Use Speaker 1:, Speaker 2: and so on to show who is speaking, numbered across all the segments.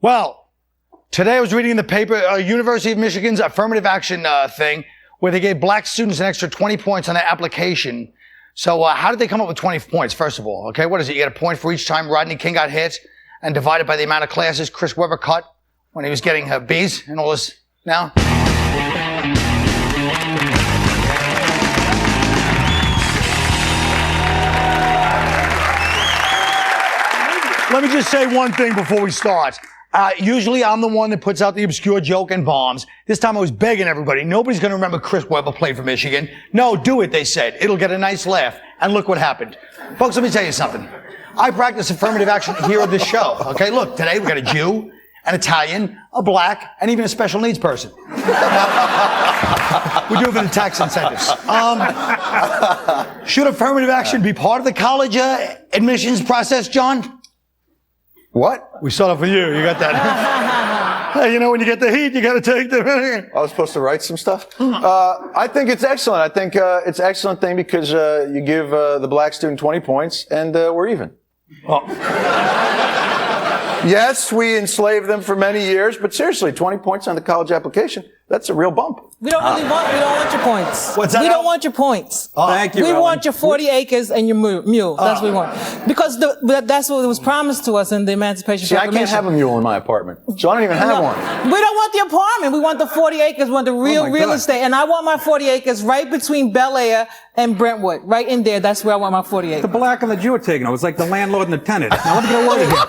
Speaker 1: Well, today I was reading in the paper, University of Michigan's affirmative action thing, where they gave black students an extra 20 points on their application. So how did they come up with 20 points, first of all? Okay, what is it? You get a point for each time Rodney King got hit, and divided by the amount of classes Chris Webber cut when he was getting B's and all this now? Let me just say one thing before we start. Usually I'm the one that puts out the obscure joke and bombs. This time I was begging everybody. Nobody's going to remember Chris Webber played for Michigan. No, do it, they said. It'll get a nice laugh. And look what happened. Folks, let me tell you something. I practice affirmative action here at this show. Okay, look, today we got a Jew, an Italian, a black, and even a special needs person. We do it for the tax incentives. Should affirmative action be part of the college admissions process, John?
Speaker 2: What?
Speaker 1: We start off with you. You got that. Hey, you know, when you get the heat, you got to take the...
Speaker 2: I was supposed to write some stuff? I think it's excellent. I think it's an excellent thing because you give the black student 20 points and we're even.
Speaker 1: Oh.
Speaker 2: Yes, we enslaved them for many years, but seriously, 20 points on the college application, that's a real bump.
Speaker 3: We don't want your points.
Speaker 1: What's that?
Speaker 3: We don't want your points.
Speaker 2: Thank you,
Speaker 3: We
Speaker 2: Ellen.
Speaker 3: want your 40 acres and your mule. That's what we want. Because that's what was promised to us in the Emancipation
Speaker 2: See, I
Speaker 3: Proclamation.
Speaker 2: can't have a mule in my apartment, so I don't even have one.
Speaker 3: We don't want the apartment. We want the 40 acres. We want the real estate. And I want my 40 acres right between Bel Air and Brentwood. Right in there. That's where I want my 40 acres.
Speaker 4: The black and the Jew are taking it. It was like the landlord and the tenant. Now let me get a word in here.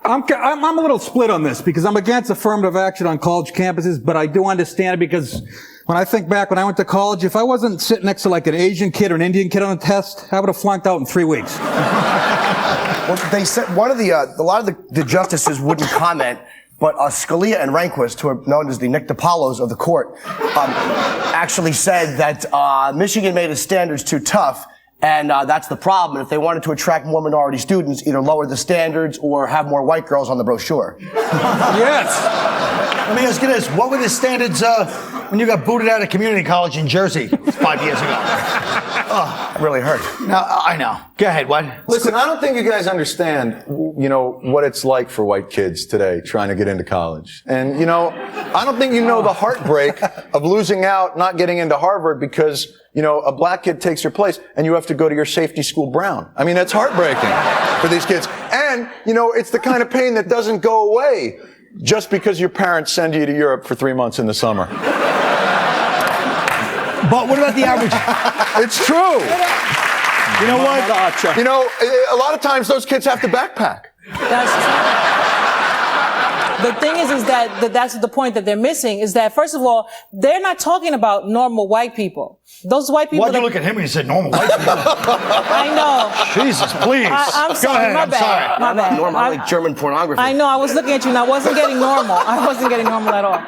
Speaker 4: I'm a little split on this because I'm against affirmative action on college campuses, but I do understand it because when I think back when I went to college, if I wasn't sitting next to like an Asian kid or an Indian kid on a test, I would have flunked out in 3 weeks.
Speaker 5: Well, they said a lot of the justices wouldn't comment, but Scalia and Rehnquist, who are known as the Nick DiPaolos of the court, actually said that Michigan made its standards too tough. And that's the problem. If they wanted to attract more minority students, either lower the standards or have more white girls on the brochure.
Speaker 1: Yes. Let me ask you this. What were the standards when you got booted out of community college in Jersey 5 years ago?
Speaker 5: Oh, it really hurt.
Speaker 1: No, I know. Go ahead, what?
Speaker 2: Listen, I don't think you guys understand, you know, what it's like for white kids today trying to get into college. And, you know, I don't think you know the heartbreak of losing out, not getting into Harvard because, you know, a black kid takes your place and you have to go to your safety school Brown. I mean, that's heartbreaking for these kids. And, you know, it's the kind of pain that doesn't go away just because your parents send you to Europe for 3 months in the summer.
Speaker 1: But what about the average?
Speaker 2: It's true.
Speaker 1: You know what?
Speaker 2: You know, a lot of times those kids have to backpack.
Speaker 3: That's true. The thing is that that's the point that they're missing is that, first of all, they're not talking about normal white people. Those white people.
Speaker 1: Why'd you look at him when you said normal white people?
Speaker 3: I know.
Speaker 1: Jesus, please.
Speaker 3: I'm sorry.
Speaker 1: Go ahead.
Speaker 3: My
Speaker 1: I'm
Speaker 3: bad.
Speaker 1: sorry.
Speaker 3: My bad.
Speaker 5: Normal, I like German pornography.
Speaker 3: I know. I was looking at you and I wasn't getting normal. I wasn't getting normal at all.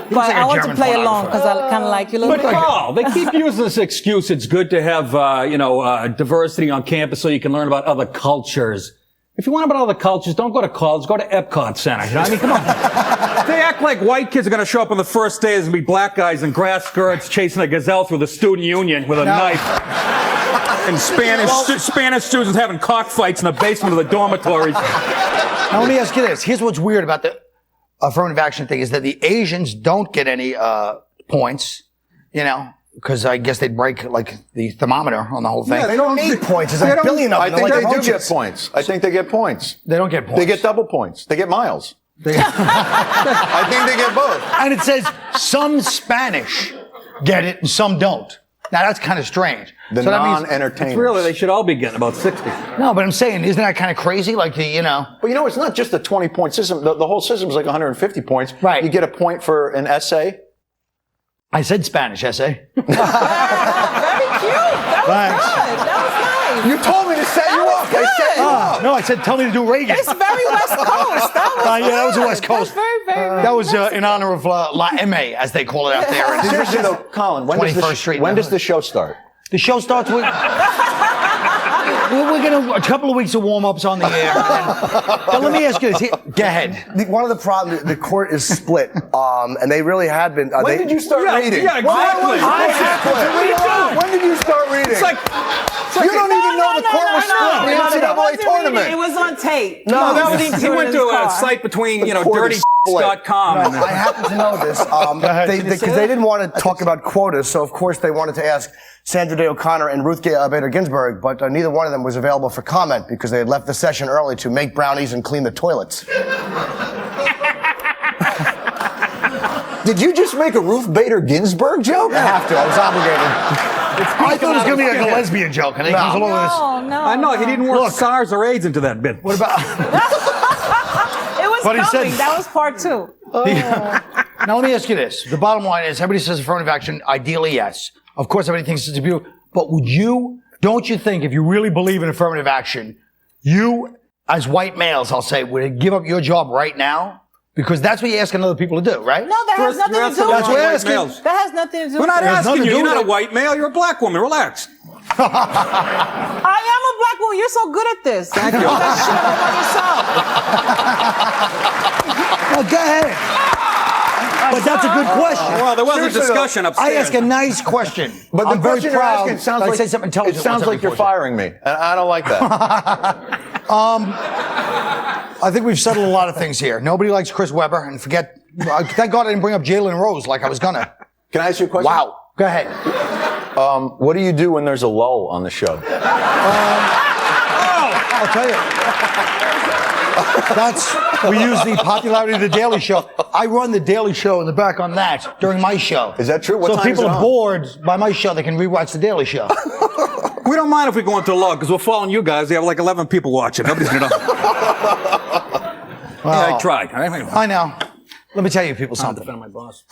Speaker 3: But
Speaker 1: like a
Speaker 3: I want to
Speaker 1: German
Speaker 3: play along because I
Speaker 1: pornographer.
Speaker 3: kind of like you a little bit.
Speaker 4: Oh, they keep using this excuse. It's good to have, diversity on campus so you can learn about other cultures. If you want about other cultures, don't go to college. Go to Epcot Center. You know what I mean? Come on. They act like white kids are going to show up on the first day. There's going to be black guys in grass skirts chasing a gazelle through the student union with a knife. And Spanish students having cockfights in the basement of the dormitories.
Speaker 1: Now, let me ask you this. Here's what's weird about the affirmative action thing is that the Asians don't get any points, you know, because I guess they'd break, like, the thermometer on the whole thing.
Speaker 5: Yeah, they don't need points. There's a billion of them.
Speaker 2: I think
Speaker 5: They're
Speaker 2: they
Speaker 5: like
Speaker 2: do get
Speaker 5: roaches.
Speaker 2: points. I think they get points.
Speaker 1: They don't get points.
Speaker 2: They get double points. They get miles. I think they get both.
Speaker 1: And it says some Spanish get it and some don't. Now, that's kind of strange.
Speaker 2: The
Speaker 1: So that means-
Speaker 2: non-entertainers.
Speaker 4: Really, they should all be getting about 60.
Speaker 1: No, but I'm saying, isn't that kind of crazy? Like, you know.
Speaker 2: But you know, it's not just a 20-point system. The whole system is like 150 points.
Speaker 1: Right.
Speaker 2: You get a point for an essay.
Speaker 1: I said Spanish essay.
Speaker 3: Very cute. That was
Speaker 1: Thanks.
Speaker 3: good. That was nice.
Speaker 2: You told me to set you up. I set you up.
Speaker 1: No, I said tell me to do Reagan.
Speaker 3: It's very West Coast. That was
Speaker 1: Yeah, that was the
Speaker 3: good.
Speaker 1: West Coast.
Speaker 3: That's very
Speaker 1: That was in honor of La M.A., as they call it out there.
Speaker 2: Seriously though, Colin, when
Speaker 1: 21st Street.
Speaker 2: does the show start?
Speaker 1: The show starts with... We're gonna a couple of weeks of warm-ups on the air. But let me ask you this. Go ahead.
Speaker 5: One of the problems, the court is split, and they really had been.
Speaker 2: When did you start reading?
Speaker 4: Yeah, exactly.
Speaker 2: When did you start reading?
Speaker 4: It's like
Speaker 2: you don't even know the court was split in the NCAA tournament.
Speaker 3: It was on tape.
Speaker 4: No, that was, he went to a site between, dirty.com.
Speaker 5: I happen to know this because they didn't want to talk about quotas, so of course they wanted to ask Sandra Day O'Connor and Ruth Bader Ginsburg, but neither one of them was available for comment because they had left the session early to make brownies and clean the toilets.
Speaker 2: Did you just make a Ruth Bader Ginsburg joke?
Speaker 5: I have to. I was obligated.
Speaker 1: I thought it was going to be like a lesbian joke, and it comes along with this.
Speaker 3: No.
Speaker 4: I know, he didn't work SARS or AIDS into that bit.
Speaker 1: What about?
Speaker 3: It was
Speaker 1: But he
Speaker 3: coming.
Speaker 1: said-
Speaker 3: That was part 2.
Speaker 1: Now let me ask you this: the bottom line is, everybody says affirmative action. Ideally, yes. Of course, everybody thinks it's a beautiful. But don't you think, if you really believe in affirmative action, you, as white males, I'll say, would give up your job right now? Because that's what you're asking other people to do, right?
Speaker 3: No, that has nothing to do with
Speaker 1: That's what
Speaker 3: it.
Speaker 1: I'm asking.
Speaker 3: That has nothing to do
Speaker 4: We're
Speaker 3: with
Speaker 4: not
Speaker 3: it.
Speaker 4: asking
Speaker 1: nothing
Speaker 4: you.
Speaker 1: to do
Speaker 4: You're
Speaker 1: with
Speaker 4: not a
Speaker 1: it.
Speaker 4: white male. You're a black woman. Relax.
Speaker 3: I am a black woman. You're so good at this. Thank you. That shit all by yourself.
Speaker 1: Well, go ahead. But that's a good question.
Speaker 4: Well, there was a
Speaker 2: Seriously,
Speaker 4: discussion
Speaker 1: I
Speaker 4: upstairs.
Speaker 1: ask a nice question.
Speaker 2: But the
Speaker 1: I'm very
Speaker 2: question you're
Speaker 1: proud
Speaker 2: asking sounds
Speaker 1: that I
Speaker 2: like
Speaker 1: say something
Speaker 2: it
Speaker 1: intelligent.
Speaker 2: sounds like you're firing me, and I don't like that.
Speaker 1: I think we've settled a lot of things here. Nobody likes Chris Webber, and thank God I didn't bring up Jalen Rose like I was gonna.
Speaker 2: Can I ask you a question?
Speaker 1: Wow. Go ahead.
Speaker 2: What do you do when there's a lull on the show?
Speaker 1: I'll tell you. We use the popularity of the Daily Show. I run the Daily Show in the back on that during my show.
Speaker 2: Is that true? What
Speaker 1: so
Speaker 2: time
Speaker 1: if people
Speaker 2: is it
Speaker 1: are
Speaker 2: on?
Speaker 1: bored by my show, they can rewatch the Daily Show.
Speaker 4: We don't mind if we go into log because we're following you guys. They have like 11 people watching. Nobody's going to know. Yeah, I tried.
Speaker 1: I know. Let me tell you people something.
Speaker 4: Defending my boss.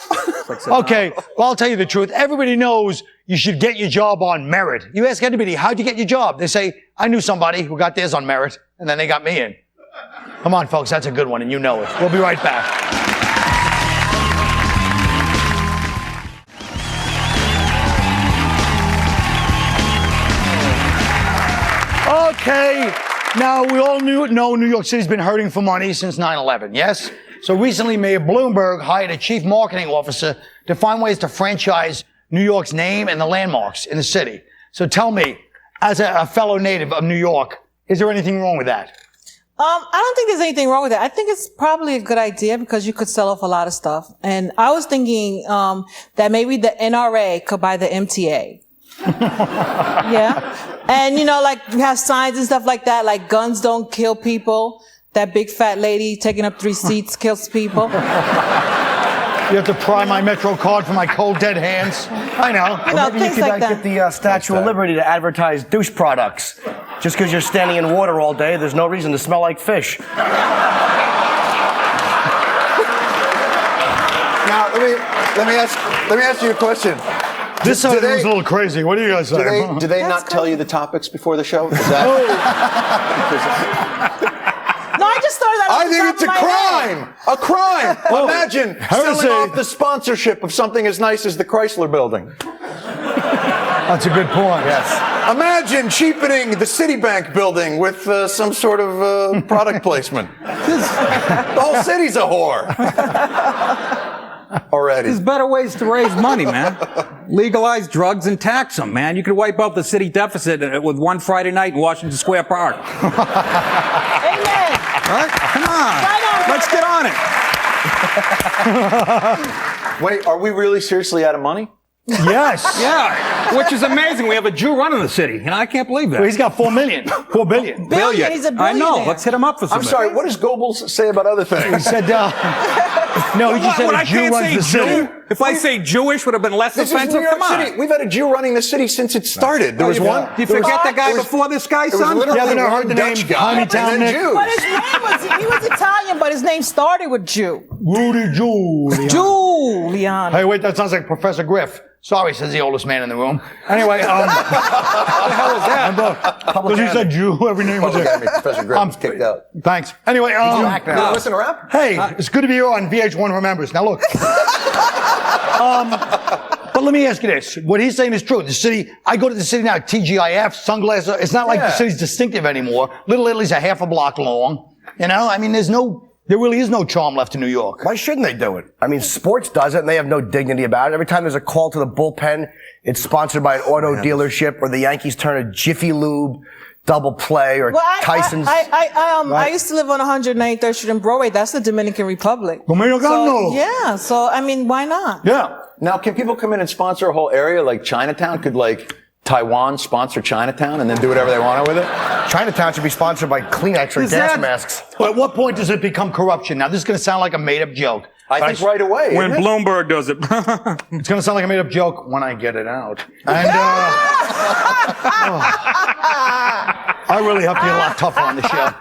Speaker 1: Okay, well, I'll tell you the truth. Everybody knows you should get your job on merit. You ask anybody, how'd you get your job? They say, I knew somebody who got theirs on merit, and then they got me in. Come on, folks, that's a good one, and you know it. We'll be right back. Okay, now we all know New York City's been hurting for money since 9/11, yes? So recently, Mayor Bloomberg hired a chief marketing officer to find ways to franchise New York's name and the landmarks in the city. So tell me, as a fellow native of New York, is there anything wrong with that?
Speaker 3: I don't think there's anything wrong with that. I think it's probably a good idea because you could sell off a lot of stuff. And I was thinking that maybe the NRA could buy the MTA. Yeah. And, like you have signs and stuff like that, like guns don't kill people. That big fat lady taking up 3 seats kills people.
Speaker 1: You have to pry my Metro card from my cold, dead hands. I know.
Speaker 5: Maybe you
Speaker 3: things
Speaker 5: could
Speaker 3: like that.
Speaker 5: get the Statue of Liberty to advertise douche products. Just because you're standing in water all day, there's no reason to smell like fish.
Speaker 2: Now, let me ask you a question.
Speaker 1: This
Speaker 2: Do
Speaker 1: side
Speaker 2: they-
Speaker 1: was a little crazy. What do you guys say?
Speaker 2: Do they not tell you the topics before the show? Is that,
Speaker 3: No, I just started that.
Speaker 2: I think it's a crime! A crime! Imagine
Speaker 1: heresy.
Speaker 2: selling off the sponsorship of something as nice as the Chrysler Building.
Speaker 1: That's a good point.
Speaker 5: Yes.
Speaker 2: Imagine cheapening the Citibank building with some sort of product placement. The whole city's a whore. Already.
Speaker 4: There's better ways to raise money, man. Legalize drugs and tax them, man. You could wipe out the city deficit with one Friday night in Washington Square Park.
Speaker 3: Amen.
Speaker 4: Right? Come on.
Speaker 3: Right on,
Speaker 4: Let's get on it.
Speaker 2: Wait, are we really seriously out of money?
Speaker 1: Yes.
Speaker 4: Yeah, which is amazing. We have a Jew running the city. I can't believe that.
Speaker 1: Well, he's got 4 million. 4 billion.
Speaker 3: Billion. He's a
Speaker 4: I know.
Speaker 3: billionaire.
Speaker 4: Let's hit him up for some.
Speaker 2: I'm sorry, what does Goebbels say about other
Speaker 1: He
Speaker 2: things?
Speaker 1: said, no, he just said a Jew runs the city.
Speaker 4: If I say Jewish, would have been less
Speaker 2: This is
Speaker 4: offensive.
Speaker 2: New York
Speaker 4: Come on.
Speaker 2: City. We've had a Jew running the city since it started. There was one.
Speaker 4: You
Speaker 2: there was-
Speaker 4: forget the guy
Speaker 2: there was-
Speaker 4: before this guy,
Speaker 2: There was
Speaker 4: son?
Speaker 2: literally
Speaker 1: You haven't
Speaker 2: one
Speaker 1: heard the
Speaker 2: Dutch
Speaker 1: name
Speaker 2: guy, and
Speaker 1: Honeytown
Speaker 2: then
Speaker 1: Nick?
Speaker 2: Jews.
Speaker 3: But his name he was Italian, but his name started with Jew.
Speaker 1: Rudy Giuliani.
Speaker 3: Giuliani.
Speaker 1: Hey, wait, that sounds like Professor Griff. Sorry, says the oldest man in the room. Anyway,
Speaker 4: What the hell is that?
Speaker 1: because he said Jew, every name was there.
Speaker 2: Professor Grimm was kicked out.
Speaker 1: Thanks. Anyway,
Speaker 2: You listen to rap?
Speaker 1: hey, it's good to be here on VH1 Remembers. Now look, But let me ask you this. What he's saying is true. The city, I go to the city now, TGIF, sunglasses. It's not like the city's distinctive anymore. Little Italy's a half a block long. You know, I mean, there really is no charm left in New York.
Speaker 5: Why shouldn't they do it? I mean, sports does it, and they have no dignity about it. Every time there's a call to the bullpen, it's sponsored by an auto dealership, or the Yankees turn a Jiffy Lube double play, or Tyson's.
Speaker 3: I used to live on 193rd Street in Broadway. That's the Dominican Republic.
Speaker 1: Dominicano.
Speaker 3: Yeah, so I mean, why not?
Speaker 1: Yeah.
Speaker 2: Now, can people come in and sponsor a whole area like Chinatown? Could like Taiwan sponsor Chinatown and then do whatever they want with it?
Speaker 5: Chinatown should be sponsored by Kleenex or gas masks.
Speaker 1: Well, at what point does it become corruption? Now, this is going to sound like a made-up joke.
Speaker 2: I think right away.
Speaker 4: When Bloomberg does it.
Speaker 1: It's going to sound like a made-up joke when I get it out. And I really have to get a lot tougher on the show.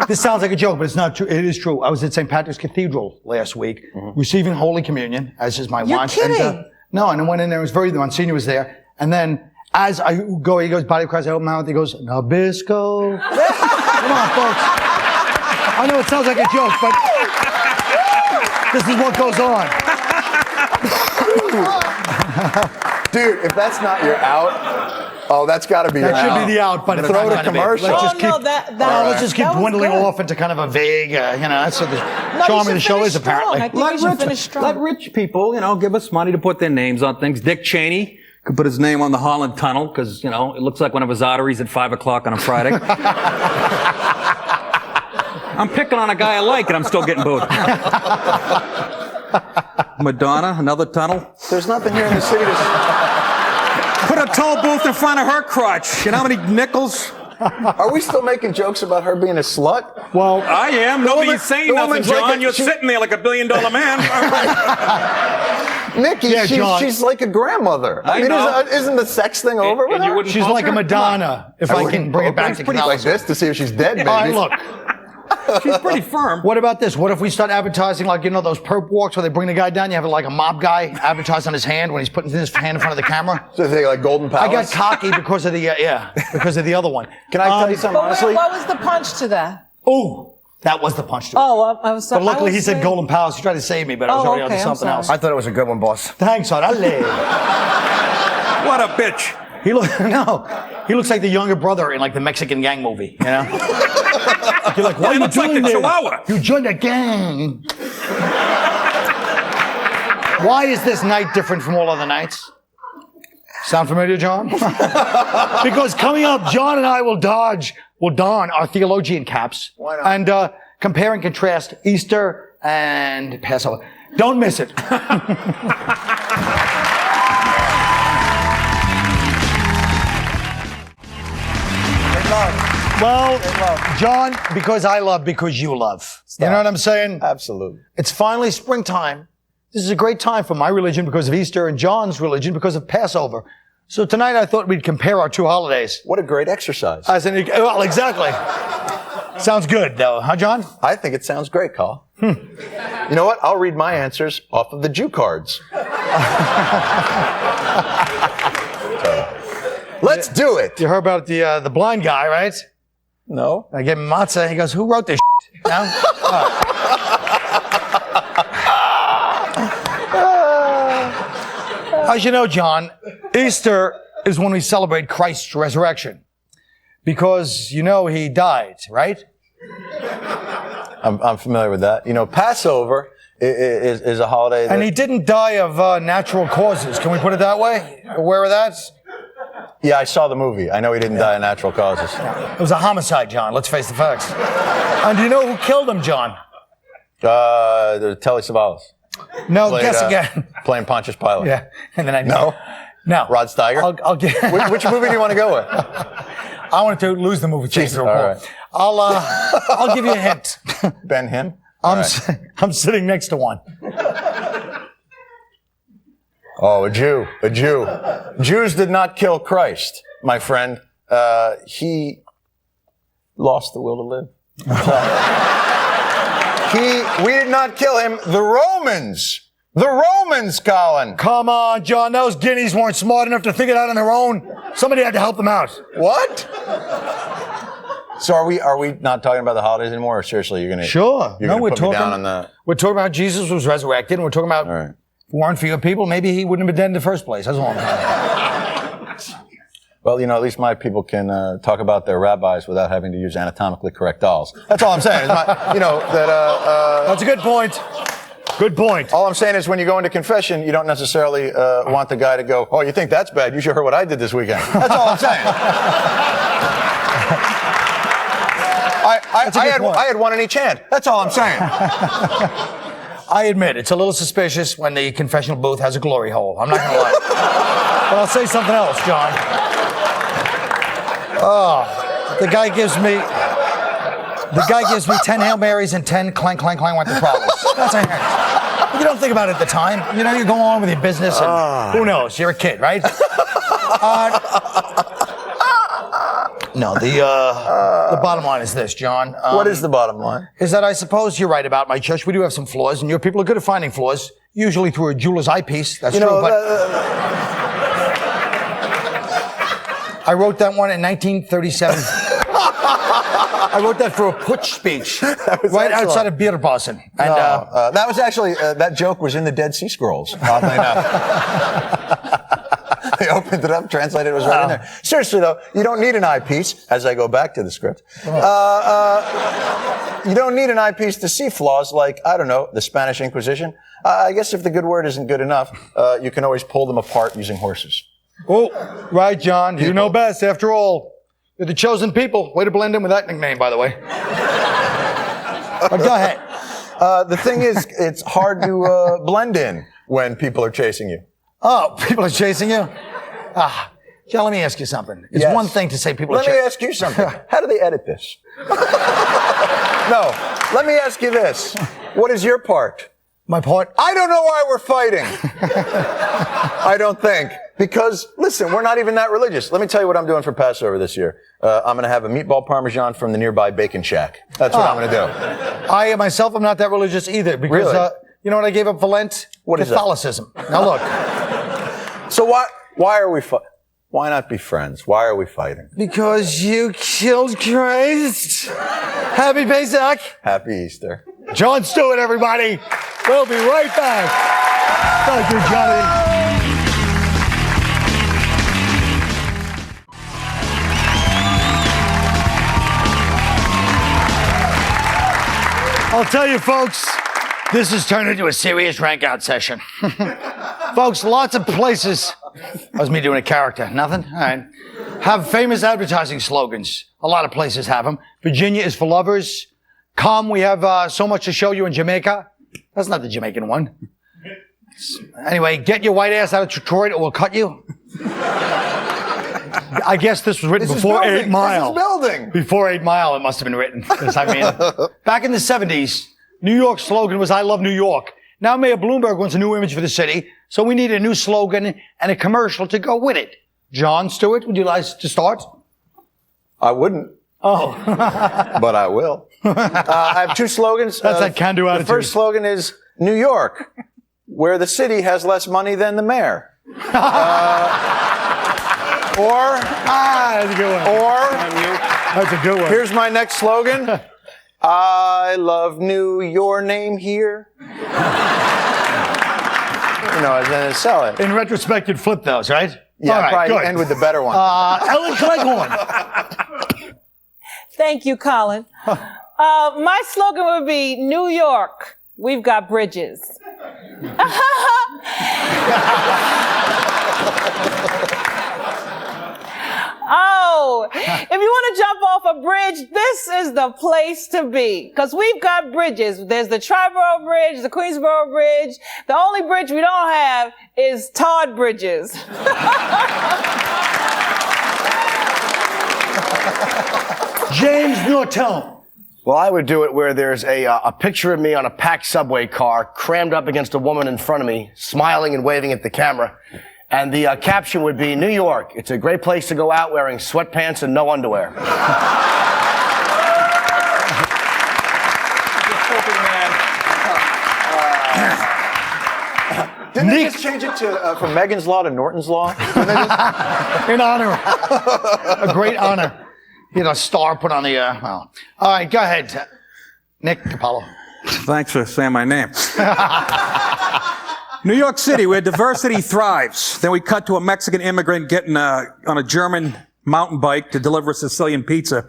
Speaker 1: This sounds like a joke, but it's not true. It is true. I was at St. Patrick's Cathedral last week, receiving Holy Communion, as is my wont.
Speaker 3: You're kidding.
Speaker 1: And, no, and I went in there. It was the Monsignor was there. And then as I go, he goes, body of Christ, I open my mouth. He goes, Nabisco. Come on, folks. I know it sounds like a joke, but this is what goes on.
Speaker 2: Dude, if that's not your out, that's got to be your out.
Speaker 1: That should be the out, but it's
Speaker 2: throw
Speaker 1: not
Speaker 2: to
Speaker 1: gonna be.
Speaker 2: commercial.
Speaker 1: Let's just keep dwindling
Speaker 3: good.
Speaker 1: off into kind of a vague, that's what the charm of the show is, apparently.
Speaker 3: I think we should finish strong.
Speaker 4: Let rich people, give us money to put their names on things. Dick Cheney could put his name on the Holland Tunnel because, it looks like one of his arteries at 5 o'clock on a Friday. I'm picking on a guy I like, and I'm still getting booed. Madonna, another tunnel.
Speaker 2: There's nothing here in the city to...
Speaker 4: Put a toll booth in front of her crotch. You know how many nickels?
Speaker 2: Are we still making jokes about her being a slut?
Speaker 1: Well,
Speaker 4: I am. Nobody's saying nothing, John. You're sitting there like $1 billion man.
Speaker 2: Nikki, she's like a grandmother. I mean, isn't the sex thing over with her?
Speaker 1: she's like a Madonna, if I can bring it back to
Speaker 2: pretty like this to see if she's dead, baby.
Speaker 1: All right, look.
Speaker 4: She's pretty firm.
Speaker 1: What about this? What if we start advertising like, those perp walks where they bring the guy down, you have like a mob guy advertise on his hand when he's putting his hand in front of the camera?
Speaker 2: So they like Golden Palace?
Speaker 1: I got cocky because of the, because of the other one.
Speaker 2: Can I tell you something honestly?
Speaker 3: What was the punch to that?
Speaker 1: Oh, that was the punch to it.
Speaker 3: Oh, I was sorry.
Speaker 1: But luckily he said Golden Palace. He tried to save me, but I was already on to something else.
Speaker 5: I thought it was a good one, boss.
Speaker 1: Thanks, Orale.
Speaker 4: What a bitch.
Speaker 1: He looks like the younger brother in like the Mexican gang movie, You're like, why are you doing this?
Speaker 4: Chihuahua.
Speaker 1: You joined a gang. Why is this night different from all other nights? Sound familiar, John? Because coming up, John and I will don our theologian caps.
Speaker 2: Why not?
Speaker 1: And compare and contrast Easter and Passover. Don't miss it. Well, John, because I love, because you love. You know what I'm saying?
Speaker 2: Absolutely.
Speaker 1: It's finally springtime. This is a great time for my religion because of Easter and John's religion because of Passover. So tonight I thought we'd compare our two holidays.
Speaker 2: What a great exercise.
Speaker 1: Well, exactly. Sounds good, though. Huh, John?
Speaker 2: I think it sounds great, Carl. You know what? I'll read my answers off of the Jew cards. Let's do it.
Speaker 1: You heard about the blind guy, right?
Speaker 2: No.
Speaker 1: I gave him matzah. He goes, who wrote this shit? No? As you know, John, Easter is when we celebrate Christ's resurrection. Because, he died, right?
Speaker 2: I'm familiar with that. Passover is a holiday that...
Speaker 1: And he didn't die of natural causes. Can we put it that way? Aware of that?
Speaker 2: Yeah, I saw the movie. I know he didn't die of natural causes.
Speaker 1: It was a homicide, John. Let's face the facts. And do you know who killed him, John?
Speaker 2: The Telly Savalas.
Speaker 1: No, guess again.
Speaker 2: Playing Pontius Pilate.
Speaker 1: Yeah. And then
Speaker 2: No? Rod Steiger?
Speaker 1: I'll get...
Speaker 2: Which movie do you want to go with?
Speaker 1: I wanted to lose the movie.
Speaker 2: Jesus, all right.
Speaker 1: I'll give you a hint.
Speaker 2: Ben Hinn?
Speaker 1: I'm sitting next to one.
Speaker 2: Oh, a Jew. Jews did not kill Christ, my friend. He lost the will to live. We did not kill him. The Romans, Colin.
Speaker 1: Come on, John. Those guineas weren't smart enough to figure it out on their own. Somebody had to help them out.
Speaker 2: What? So are we not talking about the holidays anymore? Or seriously, you're gonna
Speaker 1: Sure.
Speaker 2: You're gonna put me down on the...
Speaker 1: We're talking about Jesus was resurrected, and we're talking about
Speaker 2: All right.
Speaker 1: If it weren't for your people, maybe he wouldn't have been dead in the first place. That's all I'm saying.
Speaker 2: Well, at least my people can talk about their rabbis without having to use anatomically correct dolls. That's all I'm saying.
Speaker 1: That's a good point. Good point.
Speaker 2: All I'm saying is when you go into confession, you don't necessarily want the guy to go, oh, you think that's bad? You should hear what I did this weekend. That's all I'm saying. I had one in each hand. That's all I'm saying.
Speaker 1: I admit, it's a little suspicious when the confessional booth has a glory hole. I'm not going to lie. But I'll say something else, John. The guy gives me 10 Hail Marys and 10 clank, clank, clank went to problems. That's a hand. You don't think about it at the time. You go on with your business and who knows? You're a kid, right? No, the bottom line is this, John.
Speaker 2: What is the bottom line?
Speaker 1: Is that I suppose you're right about my church. We do have some flaws, and your people are good at finding flaws, usually through a jeweler's eyepiece. That's true, but I wrote that one in 1937. I wrote that for a putsch speech right outside of Bierbassen. And
Speaker 2: that was actually, that joke was in the Dead Sea Scrolls, oddly enough. They opened it up, translated it, was right in there. Seriously, though, you don't need an eyepiece, as I go back to the script. You don't need an eyepiece to see flaws like, I don't know, the Spanish Inquisition. I guess if the good word isn't good enough, you can always pull them apart using horses.
Speaker 1: Oh, right, John. You know best, after all. You're the chosen people. Way to blend in with that nickname, by the way. But go ahead.
Speaker 2: The thing is, it's hard to blend in when people are chasing you.
Speaker 1: Oh, people are chasing you? John, let me ask you something. It's one thing to say people are chasing you.
Speaker 2: Let me ask you something. How do they edit this? No, let me ask you this. What is your part?
Speaker 1: My part?
Speaker 2: I don't know why we're fighting. I don't think. Because, listen, we're not even that religious. Let me tell you what I'm doing for Passover this year. I'm going to have a meatball parmesan from the nearby Bacon Shack. That's what I'm going to do.
Speaker 1: I myself am not that religious either. Because,
Speaker 2: really?
Speaker 1: You know what I gave up for Lent?
Speaker 2: What is
Speaker 1: Catholicism. Now look.
Speaker 2: So why are we why not be friends? Why are we fighting?
Speaker 1: Because you killed Christ. Happy Pesach.
Speaker 2: Happy Easter.
Speaker 1: Jon Stewart, everybody. We'll be right back. Thank you, Johnny. I'll tell you, folks, this has turned into a serious rank-out session. Folks, lots of places. That was me doing a character. Nothing? All right. Have famous advertising slogans. A lot of places have them. Virginia is for lovers. Come, we have so much to show you in Jamaica. That's not the Jamaican one. Anyway, get your white ass out of Detroit or we'll cut you. I guess this was written before 8 Mile.
Speaker 2: This is building.
Speaker 1: Before 8 Mile, it must have been written. Because, back in the 70s, New York's slogan was, I love New York. Now Mayor Bloomberg wants a new image for the city, so we need a new slogan and a commercial to go with it. Jon Stewart, would you like to start?
Speaker 2: I wouldn't.
Speaker 1: Oh.
Speaker 2: But I will. I have two slogans.
Speaker 1: That's that can-do attitude.
Speaker 2: The first slogan is New York, where the city has less money than the mayor.
Speaker 1: That's a good one. That's a good one.
Speaker 2: Here's my next slogan. I love your name here. And then sell it.
Speaker 1: In retrospect, you'd flip those, right?
Speaker 2: Yeah,
Speaker 1: all right,
Speaker 2: probably
Speaker 1: good.
Speaker 2: end with the better one.
Speaker 1: Ellen Cleghorne.
Speaker 3: Thank you, Colin. My slogan would be, New York, we've got bridges. Oh, if you want to jump off a bridge, this is the place to be. Because we've got bridges. There's the Triborough Bridge, the Queensboro Bridge. The only bridge we don't have is Todd Bridges.
Speaker 1: James Norton.
Speaker 5: Well, I would do it where there's a picture of me on a packed subway car, crammed up against a woman in front of me, smiling and waving at the camera. And the caption would be, New York, it's a great place to go out wearing sweatpants and no underwear.
Speaker 2: Didn't they just change it to from Megan's Law to Norton's Law?
Speaker 1: In honor. A great honor. You know, a star put on the, well. All right, go ahead. Nick, Paolo.
Speaker 6: Thanks for saying my name.
Speaker 4: New York City, where diversity thrives. Then we cut to a Mexican immigrant getting on a German mountain bike to deliver a Sicilian pizza.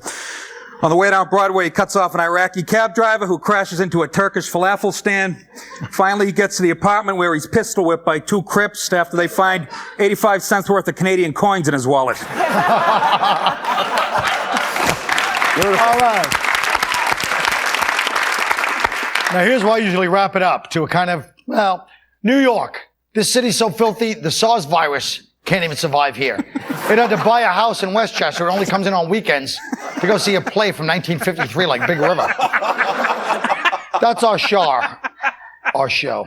Speaker 4: On the way down Broadway, he cuts off an Iraqi cab driver who crashes into a Turkish falafel stand. Finally, he gets to the apartment where he's pistol whipped by two Crips after they find 85 cents worth of Canadian coins in his wallet.
Speaker 1: All right. Now, here's why I usually wrap it up to a kind of, well, New York. This city's so filthy, the SARS virus can't even survive here. It had to buy a house in Westchester. It only comes in on weekends to go see a play from 1953 like Big River. That's our show.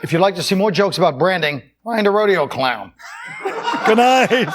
Speaker 1: If you'd like to see more jokes about branding, find a rodeo clown. Good night.